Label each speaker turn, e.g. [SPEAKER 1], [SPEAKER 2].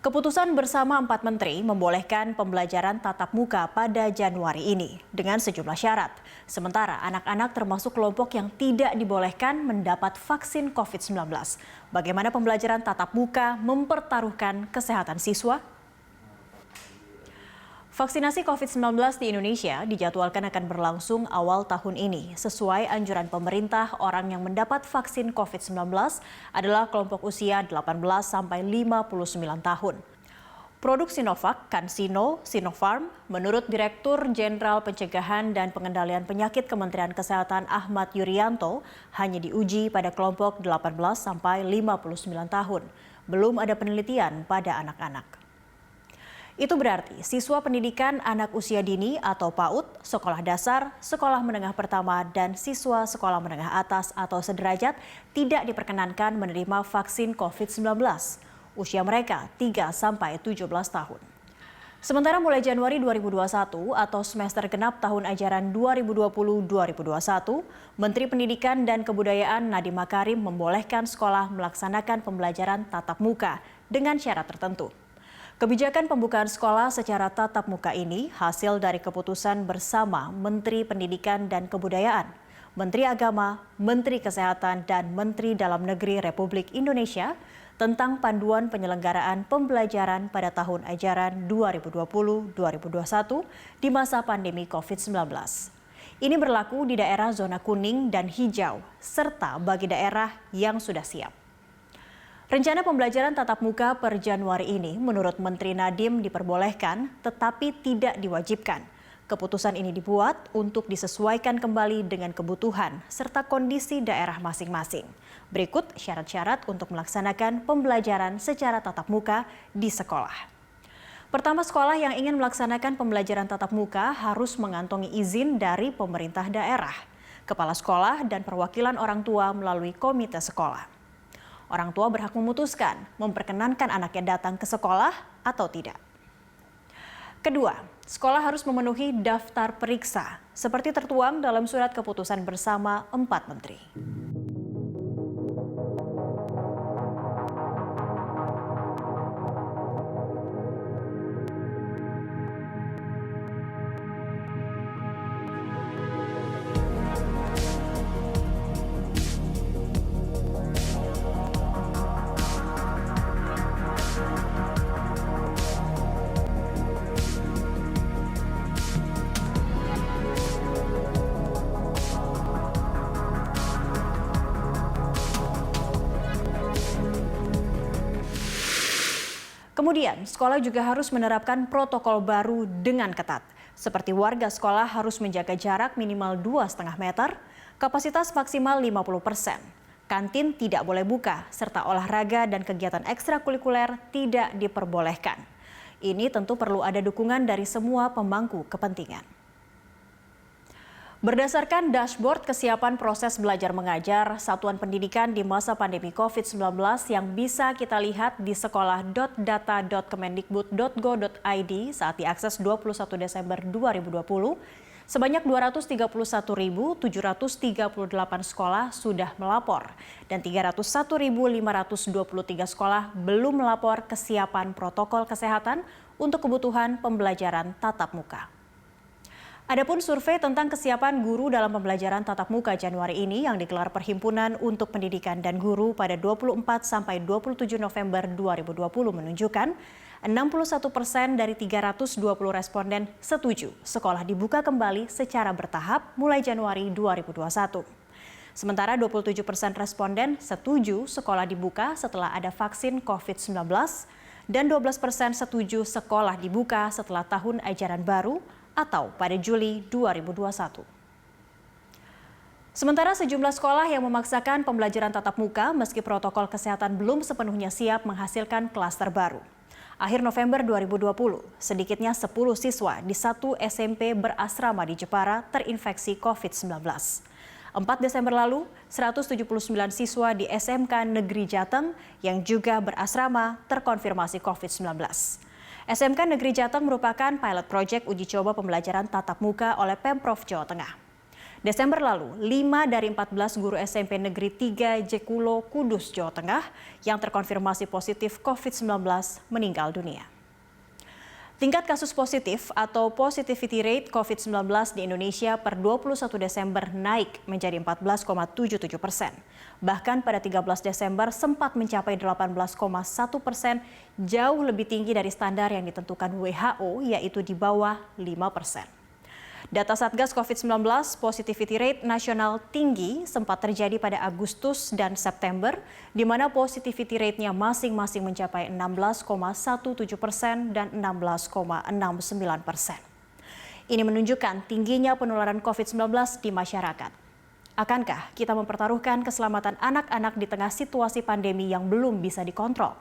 [SPEAKER 1] Keputusan bersama 4 menteri membolehkan pembelajaran tatap muka pada Januari ini dengan sejumlah syarat. Sementara anak-anak termasuk kelompok yang tidak dibolehkan mendapat vaksin COVID-19. Bagaimana pembelajaran tatap muka mempertaruhkan kesehatan siswa? Vaksinasi COVID-19 di Indonesia dijadwalkan akan berlangsung awal tahun ini. Sesuai anjuran pemerintah, orang yang mendapat vaksin COVID-19 adalah kelompok usia 18 sampai 59 tahun. Produk Sinovac, CanSino, Sinopharm, menurut Direktur Jenderal Pencegahan dan Pengendalian Penyakit Kementerian Kesehatan Ahmad Yuryanto, hanya diuji pada kelompok 18 sampai 59 tahun. Belum ada penelitian pada anak-anak. Itu berarti siswa pendidikan anak usia dini atau PAUD, sekolah dasar, sekolah menengah pertama, dan siswa sekolah menengah atas atau sederajat tidak diperkenankan menerima vaksin COVID-19. Usia mereka 3-17 tahun. Sementara mulai Januari 2021 atau semester genap tahun ajaran 2020-2021, Menteri Pendidikan dan Kebudayaan Nadiem Makarim membolehkan sekolah melaksanakan pembelajaran tatap muka dengan syarat tertentu. Kebijakan pembukaan sekolah secara tatap muka ini hasil dari keputusan bersama Menteri Pendidikan dan Kebudayaan, Menteri Agama, Menteri Kesehatan, dan Menteri Dalam Negeri Republik Indonesia tentang panduan penyelenggaraan pembelajaran pada tahun ajaran 2020-2021 di masa pandemi COVID-19. Ini berlaku di daerah zona kuning dan hijau, serta bagi daerah yang sudah siap. Rencana pembelajaran tatap muka per Januari ini menurut Menteri Nadiem diperbolehkan tetapi tidak diwajibkan. Keputusan ini dibuat untuk disesuaikan kembali dengan kebutuhan serta kondisi daerah masing-masing. Berikut syarat-syarat untuk melaksanakan pembelajaran secara tatap muka di sekolah. Pertama, sekolah yang ingin melaksanakan pembelajaran tatap muka harus mengantongi izin dari pemerintah daerah, kepala sekolah, dan perwakilan orang tua melalui komite sekolah. Orang tua berhak memutuskan memperkenankan anaknya datang ke sekolah atau tidak. Kedua, sekolah harus memenuhi daftar periksa seperti tertuang dalam surat keputusan bersama 4 menteri. Kemudian, sekolah juga harus menerapkan protokol baru dengan ketat. Seperti warga sekolah harus menjaga jarak minimal 2,5 meter, kapasitas maksimal 50%. Kantin tidak boleh buka, serta olahraga dan kegiatan ekstrakurikuler tidak diperbolehkan. Ini tentu perlu ada dukungan dari semua pemangku kepentingan. Berdasarkan dashboard kesiapan proses belajar mengajar satuan pendidikan di masa pandemi COVID-19 yang bisa kita lihat di sekolah.data.kemendikbud.go.id saat diakses 21 Desember 2020, sebanyak 231.738 sekolah sudah melapor dan 301.523 sekolah belum melapor kesiapan protokol kesehatan untuk kebutuhan pembelajaran tatap muka. Adapun survei tentang kesiapan guru dalam pembelajaran tatap muka Januari ini yang digelar Perhimpunan untuk Pendidikan dan Guru pada 24 sampai 27 November 2020 menunjukkan 61% dari 320 responden setuju sekolah dibuka kembali secara bertahap mulai Januari 2021. Sementara 27% responden setuju sekolah dibuka setelah ada vaksin COVID-19 dan 12% setuju sekolah dibuka setelah tahun ajaran baru atau pada Juli 2021. Sementara sejumlah sekolah yang memaksakan pembelajaran tatap muka meski protokol kesehatan belum sepenuhnya siap menghasilkan klaster baru. Akhir November 2020, sedikitnya 10 siswa di satu SMP berasrama di Jepara terinfeksi COVID-19. 4 Desember lalu, 179 siswa di SMK Negeri Jateng yang juga berasrama terkonfirmasi COVID-19. SMK Negeri Jateng merupakan pilot project uji coba pembelajaran tatap muka oleh Pemprov Jawa Tengah. Desember lalu, 5 dari 14 guru SMP Negeri 3 Jekulo, Kudus, Jawa Tengah yang terkonfirmasi positif COVID-19 meninggal dunia. Tingkat kasus positif atau positivity rate COVID-19 di Indonesia per 21 Desember naik menjadi 14,77%. Bahkan pada 13 Desember sempat mencapai 18,1%, jauh lebih tinggi dari standar yang ditentukan WHO, yaitu di bawah 5%. Data Satgas COVID-19, positivity rate nasional tinggi sempat terjadi pada Agustus dan September, di mana positivity rate-nya masing-masing mencapai 16,17% dan 16,69%. Ini menunjukkan tingginya penularan COVID-19 di masyarakat. Akankah kita mempertaruhkan keselamatan anak-anak di tengah situasi pandemi yang belum bisa dikontrol?